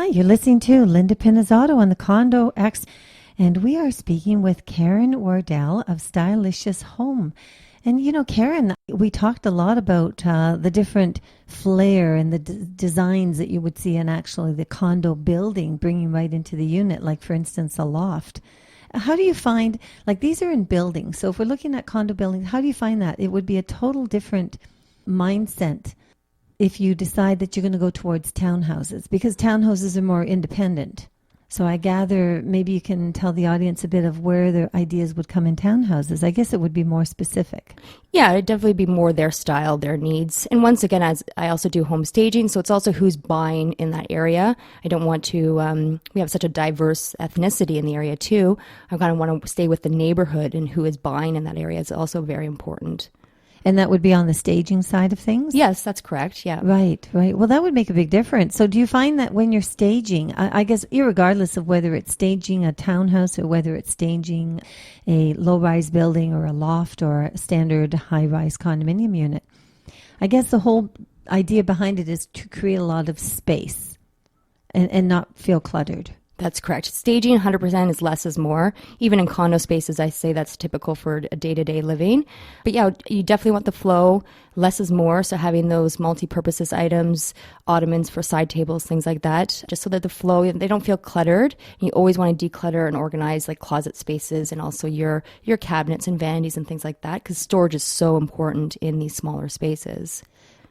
Hi, you're listening to Linda Pinizzato on the Condo X, and we are speaking with Karen Wardell of Stylicious Home. And you know, Karen, we talked a lot about the different flair and the designs that you would see in actually the condo building, bringing right into the unit, like for instance, a loft. How do you find, like these are in buildings, so if we're looking at condo buildings, how do you find that? It would be a total different mindset if you decide that you're going to go towards townhouses, because townhouses are more independent. So I gather maybe you can tell the audience a bit of where their ideas would come in townhouses. I guess it would be more specific. Yeah, it'd definitely be more their style, their needs. And once again, as I also do home staging, so it's also who's buying in that area. I don't want to, we have such a diverse ethnicity in the area too. I kind of want to stay with the neighborhood, and who is buying in that area is also very important. And that would be on the staging side of things? Yes, that's correct. Yeah. Right. Well, that would make a big difference. So do you find that when you're staging, I guess irregardless of whether it's staging a townhouse or whether it's staging a low-rise building or a loft or a standard high-rise condominium unit, I guess the whole idea behind it is to create a lot of space and not feel cluttered. That's correct. Staging 100% is less is more. Even in condo spaces, I say that's typical for a day-to-day living. But yeah, you definitely want the flow. Less is more. So having those multi-purpose items, ottomans for side tables, things like that, just so that the flow, they don't feel cluttered. You always want to declutter and organize like closet spaces and also your cabinets and vanities and things like that, because storage is so important in these smaller spaces.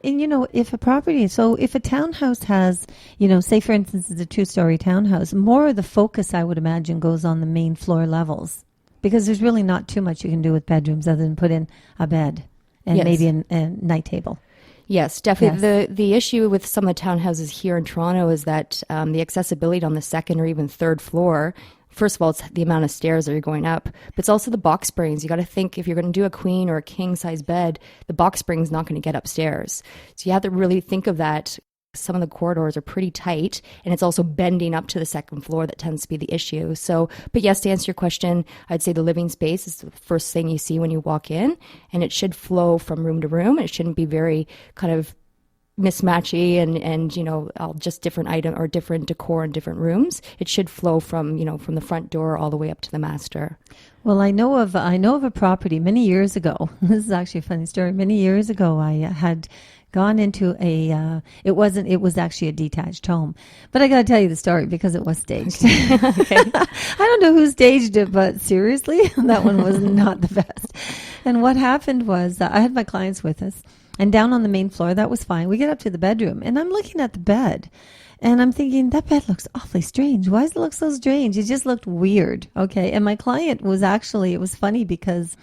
And, you know, if a townhouse has, you know, say, for instance, it's a 2-story townhouse, more of the focus, I would imagine, goes on the main floor levels, because there's really not too much you can do with bedrooms other than put in a bed and maybe a night table. Yes, definitely. Yes. The issue with some of the townhouses here in Toronto is that the accessibility on the second or even third floor, first of all, it's the amount of stairs that you're going up, but it's also the box springs. You got to think, if you're going to do a queen or a king size bed, the box spring's not going to get upstairs. So you have to really think of that. Some of the corridors are pretty tight, and it's also bending up to the second floor that tends to be the issue. So, but yes, to answer your question, I'd say the living space is the first thing you see when you walk in, and it should flow from room to room. It shouldn't be very kind of mismatchy and you know, all just different item or different decor in different rooms. It should flow from, you know, from the front door all the way up to the master. Well, I know of a property many years ago. This is actually a funny story. Many years ago, I had gone into it was actually a detached home, but I got to tell you the story because it was staged. Okay. I don't know who staged it, but seriously, that one was not the best. And what happened was I had my clients with us, and down on the main floor, that was fine. We get up to the bedroom, and I'm looking at the bed, and I'm thinking, that bed looks awfully strange. Why does it look so strange? It just looked weird. Okay. And my client was actually, it was funny because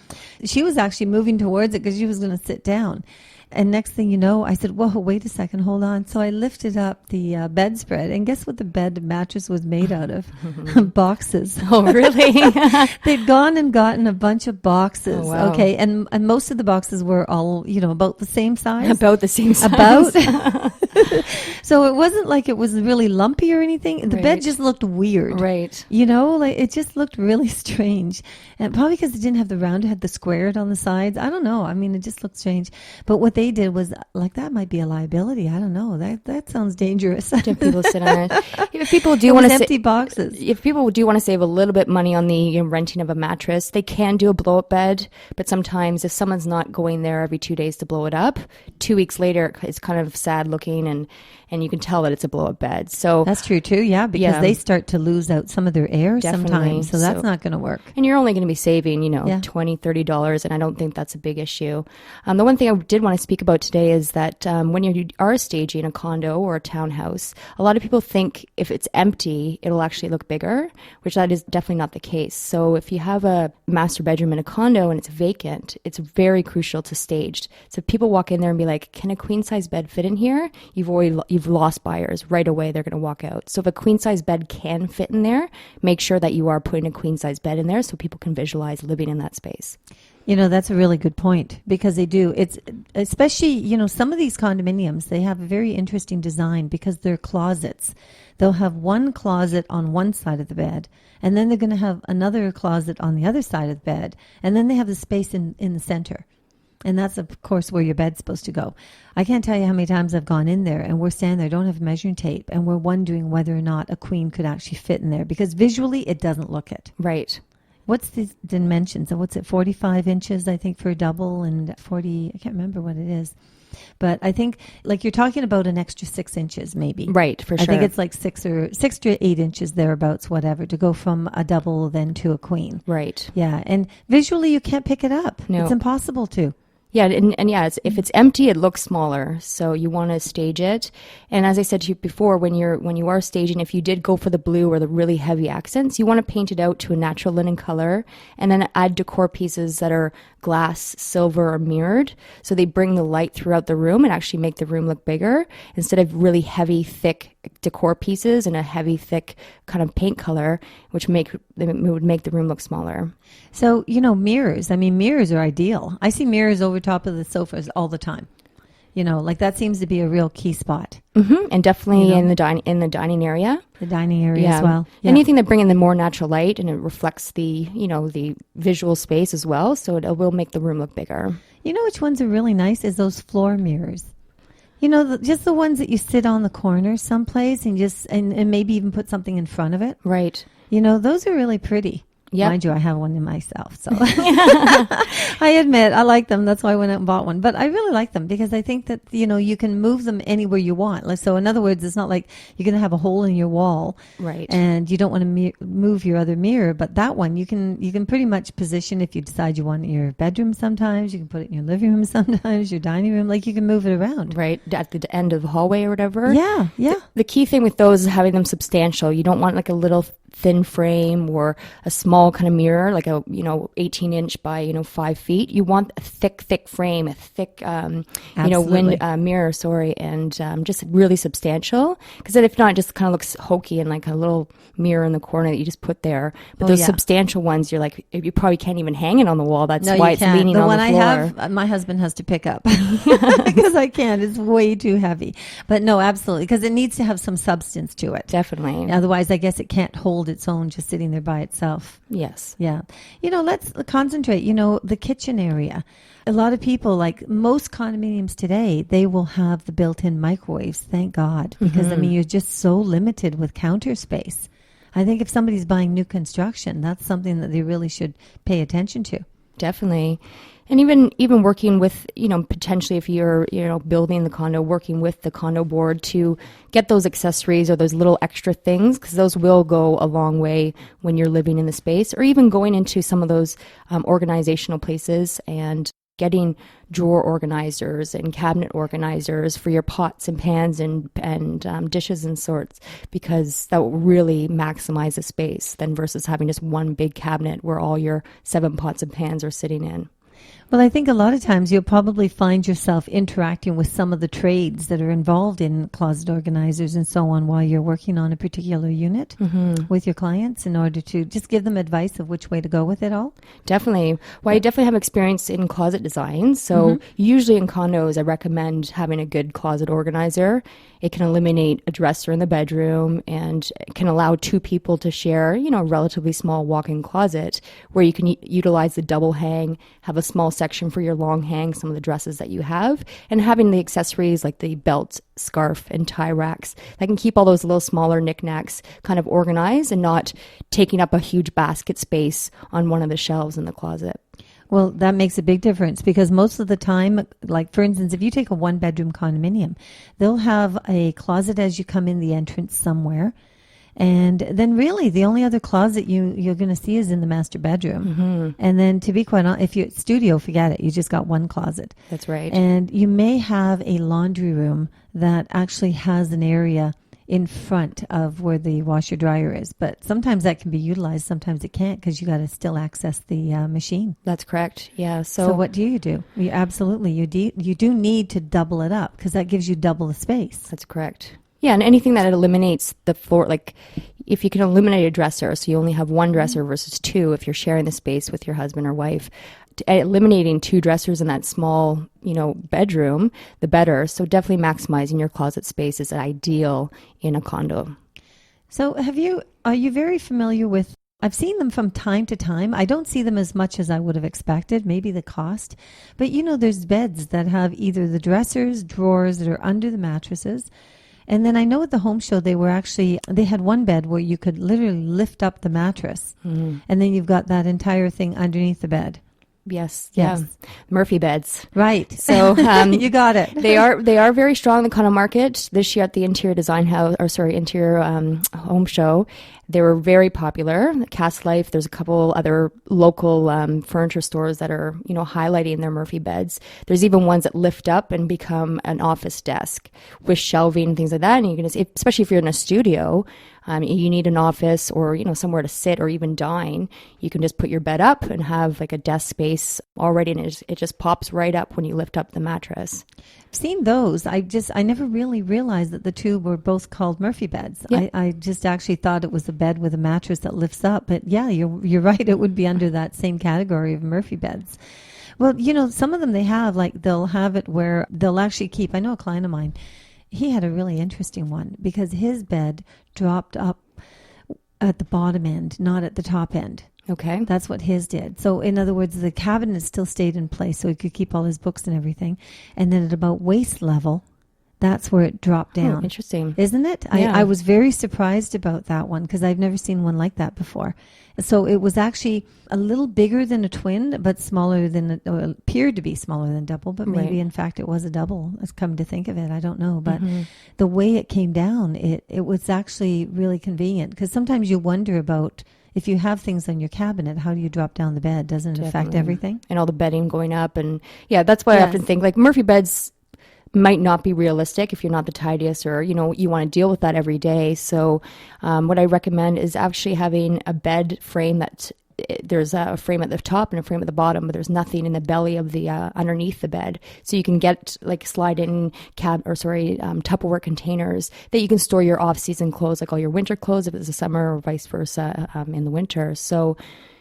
she was actually moving towards it because she was going to sit down. And next thing you know, I said, whoa, wait a second, hold on. So I lifted up the bedspread, and guess what the bed mattress was made out of? Boxes. Oh, really? They'd gone and gotten a bunch of boxes. Oh, wow. Okay. And most of the boxes were all, you know, about the same size. About the same size. About. So it wasn't like it was really lumpy or anything. The bed just looked weird. Right. You know, like it just looked really strange. And probably because it didn't have the round, it had the squared on the sides. I don't know. I mean, it just looked strange. But what they did was, like, that might be a liability. I don't know. That sounds dangerous. If people sit on it. If people do want to empty boxes. If people do want to save a little bit money on the, you know, renting of a mattress, they can do a blow up bed. But sometimes if someone's not going there every 2 days to blow it up, 2 weeks later it's kind of sad looking, and you can tell that it's a blow up bed. So that's true too. Yeah, because they start to lose out some of their air sometimes. So that's not going to work. And you're only going to be saving, you know, $20, $30, and I don't think that's a big issue. The one thing I did want to speak about today is that when you are staging a condo or a townhouse, a lot of people think if it's empty, it'll actually look bigger, which that is definitely not the case. So if you have a master bedroom in a condo and it's vacant, it's very crucial to staged. So if people walk in there and be like, can a queen size bed fit in here? You've lost buyers right away. They're going to walk out. So if a queen size bed can fit in there, make sure that you are putting a queen size bed in there so people can visualize living in that space. You know, that's a really good point, because they do. It's especially, you know, some of these condominiums, they have a very interesting design because they're closets. They'll have one closet on one side of the bed, and then they're going to have another closet on the other side of the bed, and then they have the space in the center. And that's, of course, where your bed's supposed to go. I can't tell you how many times I've gone in there and we're standing there, don't have measuring tape, and we're wondering whether or not a queen could actually fit in there because visually it doesn't look it. Right. What's the dimensions? So what's it, 45 inches, I think, for a double, and 40, I can't remember what it is. But I think, like, you're talking about an extra 6 inches, maybe. Right, for sure. I think it's like 6 to 8 inches, thereabouts, whatever, to go from a double then to a queen. Right. Yeah, and visually you can't pick it up. No. It's impossible to. Yeah, and yeah, if it's empty, it looks smaller. So you want to stage it. And as I said to you before, when you are staging, if you did go for the blue or the really heavy accents, you want to paint it out to a natural linen color, and then add decor pieces that are glass, silver, or mirrored, so they bring the light throughout the room and actually make the room look bigger instead of really heavy, thick decor pieces and a heavy, thick kind of paint color, which would make the room look smaller. So, you know, mirrors. I mean, mirrors are ideal. I see mirrors over top of the sofas all the time. You know, like that seems to be a real key spot. Mm-hmm. And definitely, You know, in the dining area. The dining area as well. Yeah. Anything that bring in the more natural light, and it reflects the visual space as well, so it will make the room look bigger. You know which ones are really nice is those floor mirrors. You know, just the ones that you sit on the corner someplace and and maybe even put something in front of it. Right. You know, those are really pretty. Yep. Mind you, I have one in myself. So I admit I like them. That's why I went out and bought one. But I really like them because I think that, you know, you can move them anywhere you want. Like, so in other words, it's not like you're going to have a hole in your wall. Right. And you don't want to move your other mirror. But that one, you can pretty much position if you decide you want it in your bedroom sometimes. You can put it in your living room sometimes, your dining room. Like, you can move it around. Right. At the end of the hallway or whatever. Yeah, yeah. The key thing with those is having them substantial. You don't want like a little thin frame or a small kind of mirror, like a 18-inch by 5 feet. You want a thick frame, a thick mirror. Sorry, and just really substantial. Because then if not, it just kind of looks hokey and like a little mirror in the corner that you just put there. But those substantial ones, you're like, you probably can't even hang it on the wall. That's why it's leaning on the floor. The one I have, my husband has to pick up because I can't. It's way too heavy. But no, absolutely, because it needs to have some substance to it. Definitely. Otherwise, I guess it can't hold its own just sitting there by itself. Yes. Yeah. You know, let's concentrate. You know, the kitchen area. A lot of people, like most condominiums today, they will have the built-in microwaves. Thank God, because I mean, you're just so limited with counter space. I think if somebody's buying new construction, that's something that they really should pay attention to. Definitely. And even working with, potentially if you're, building the condo, working with the condo board to get those accessories or those little extra things, because those will go a long way when you're living in the space, or even going into some of those organizational places and getting drawer organizers and cabinet organizers for your pots and pans and dishes and sorts, because that will really maximize the space then versus having just one big cabinet where all your 7 pots and pans are sitting in. Well, I think a lot of times you'll probably find yourself interacting with some of the trades that are involved in closet organizers and so on while you're working on a particular unit with your clients in order to just give them advice of which way to go with it all. Definitely. Well, I definitely have experience in closet design. So usually in condos, I recommend having a good closet organizer. It can eliminate a dresser in the bedroom and it can allow 2 people to share, a relatively small walk-in closet where you can utilize the double hang, have a small section for your long hang, some of the dresses that you have, and having the accessories like the belt, scarf, and tie racks that can keep all those little smaller knickknacks kind of organized and not taking up a huge basket space on one of the shelves in the closet. Well, that makes a big difference because most of the time, like for instance, if you take a 1-bedroom condominium, they'll have a closet as you come in the entrance somewhere. And then really the only other closet you're going to see is in the master bedroom. And then to be quite honest, if you're at studio, forget it. You just got one closet. That's right. And you may have a laundry room that actually has an area in front of where the washer dryer is. But sometimes that can be utilized. Sometimes it can't because you got to still access the machine. That's correct. Yeah. So what do? You absolutely, you do need to double it up because that gives you double the space. That's correct. Yeah, and anything that eliminates the floor, like if you can eliminate a dresser, so you only have one dresser versus 2 if you're sharing the space with your husband or wife, eliminating 2 dressers in that small, bedroom, the better. So definitely maximizing your closet space is ideal in a condo. So are you very familiar with I've seen them from time to time. I don't see them as much as I would have expected, maybe the cost. But there's beds that have either the dressers, drawers that are under the mattresses. And then I know at the home show they had one bed where you could literally lift up the mattress. And then you've got that entire thing underneath the bed. Yes. Yes. Yeah. Murphy beds. Right. So you got it. They are very strong in the condo market. This year at the interior home show, they were very popular. Cast Life, there's a couple other local furniture stores that are, highlighting their Murphy beds. There's even ones that lift up and become an office desk with shelving and things like that. And you can especially if you're in a studio, you need an office or, somewhere to sit or even dine. You can just put your bed up and have like a desk space already. And it just pops right up when you lift up the mattress. I've seen those. I never really realized that the two were both called Murphy beds. Yeah. I just actually thought it was a bed with a mattress that lifts up. But yeah, you're right. It would be under that same category of Murphy beds. Well, some of them they'll have it where they'll actually keep. I know a client of mine, he had a really interesting one because his bed dropped up at the bottom end, not at the top end. Okay. That's what his did. So in other words, the cabinet still stayed in place so he could keep all his books and everything. And then at about waist level, that's where it dropped down. Oh, interesting. Isn't it? Yeah. I was very surprised about that one because I've never seen one like that before. So it was actually a little bigger than a twin, but smaller than, appeared to be smaller than double, but maybe Right. in fact it was a double. It's come to think of it. I don't know. But the way it came down, it was actually really convenient because sometimes you wonder about if you have things on your cabinet, how do you drop down the bed? Doesn't it affect Definitely. everything? And all the bedding going up. And yeah, that's why I Yes. often think like Murphy beds might not be realistic if you're not the tidiest or, you want to deal with that every day. So what I recommend is actually having a bed frame there's a frame at the top and a frame at the bottom, but there's nothing in the belly of the underneath the bed. So you can get slide in Tupperware containers that you can store your off-season clothes, like all your winter clothes if it's the summer or vice versa in the winter. So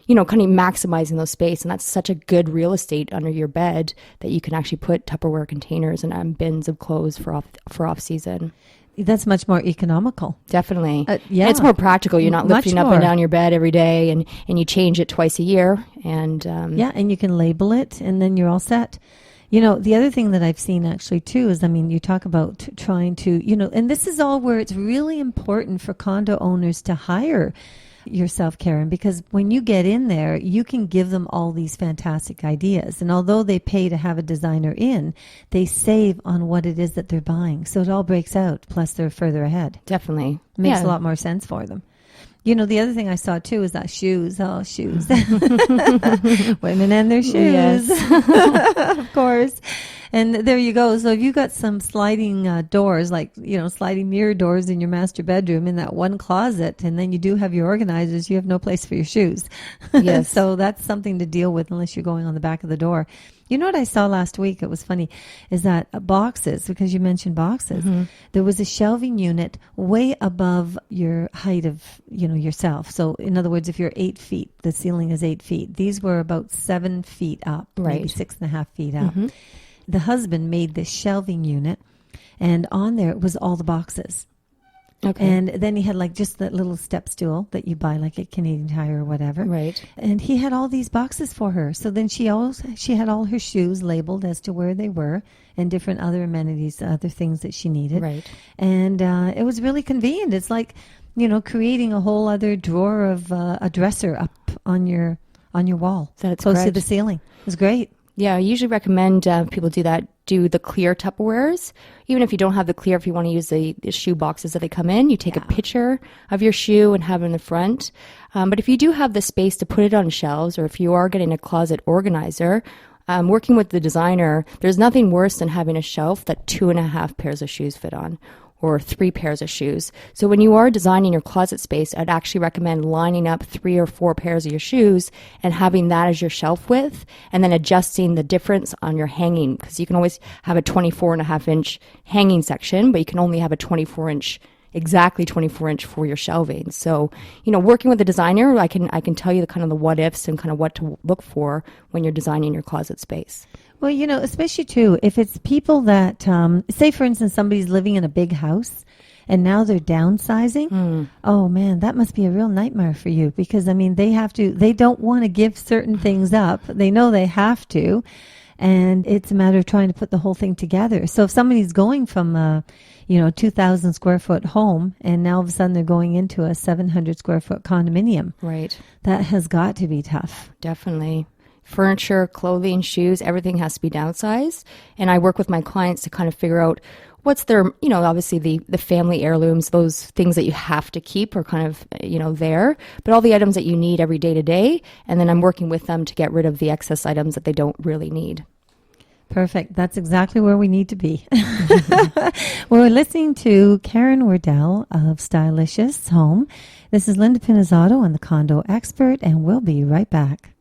kind of maximizing those space. And that's such a good real estate under your bed that you can actually put Tupperware containers and bins of clothes for off season. That's much more economical. Definitely. Yeah. And it's more practical. You're not Much lifting up more. and down your bed every day and you change it twice a year. And Yeah, and you can label it and then you're all set. The other thing that I've seen actually too is, you talk about trying to, and this is all where it's really important for condo owners to hire yourself, Karen, because when you get in there, you can give them all these fantastic ideas. And although they pay to have a designer in, they save on what it is that they're buying. So it all breaks out. Plus they're further ahead. definitely. Makes Yeah. a lot more sense for them. The other thing I saw too is that shoes. Oh, shoes. Women and their shoes. Yes. Of course. And there you go. So if you got some sliding doors, sliding mirror doors in your master bedroom in that one closet, and then you do have your organizers, you have no place for your shoes. Yes. So that's something to deal with unless you're going on the back of the door. You know what I saw last week? It was funny, is that boxes, because you mentioned boxes, there was a shelving unit way above your height of, yourself. So in other words, if you're 8 feet, the ceiling is 8 feet. These were about 7 feet up, maybe Right. 6.5 feet up. The husband made this shelving unit, and on there was all the boxes. Okay. And then he had just that little step stool that you buy like at Canadian Tire or whatever. Right. And he had all these boxes for her. So then she had all her shoes labeled as to where they were and different other amenities, other things that she needed. Right. And it was really convenient. It's like, creating a whole other drawer of a dresser up on your wall, That's close to correct. the ceiling. It was great. Yeah, I usually recommend people do that. Do the clear Tupperwares. Even if you don't have the clear, if you want to use the shoe boxes that they come in, you take a picture of your shoe and have it in the front. But if you do have the space to put it on shelves, or if you are getting a closet organizer, working with the designer, there's nothing worse than having a shelf that 2.5 pairs of shoes fit on, or 3 pairs of shoes. So when you are designing your closet space, I'd actually recommend lining up 3 or 4 pairs of your shoes and having that as your shelf width, and then adjusting the difference on your hanging, because you can always have a 24.5-inch hanging section, but you can only have a 24-inch, exactly 24-inch for your shelving. So, working with a designer, I can tell you the kind of the what ifs and kind of what to look for when you're designing your closet space. Well, especially too, if it's people that, say for instance, somebody's living in a big house and now they're downsizing. Oh man, that must be a real nightmare for you, because I mean they don't want to give certain things up. They know they have to, and it's a matter of trying to put the whole thing together. So if somebody's going from a 2,000 square foot home, and now all of a sudden they're going into a 700 square foot condominium, Right. that has got to be tough. Definitely. Furniture, clothing, shoes, everything has to be downsized. And I work with my clients to kind of figure out what's their, obviously the family heirlooms, those things that you have to keep are kind of, there, but all the items that you need every day to day. And then I'm working with them to get rid of the excess items that they don't really need. Perfect. That's exactly where we need to be. We're listening to Karen Wardell of Stylicious Home. This is Linda Pinizzato on the Condo Expert, and we'll be right back.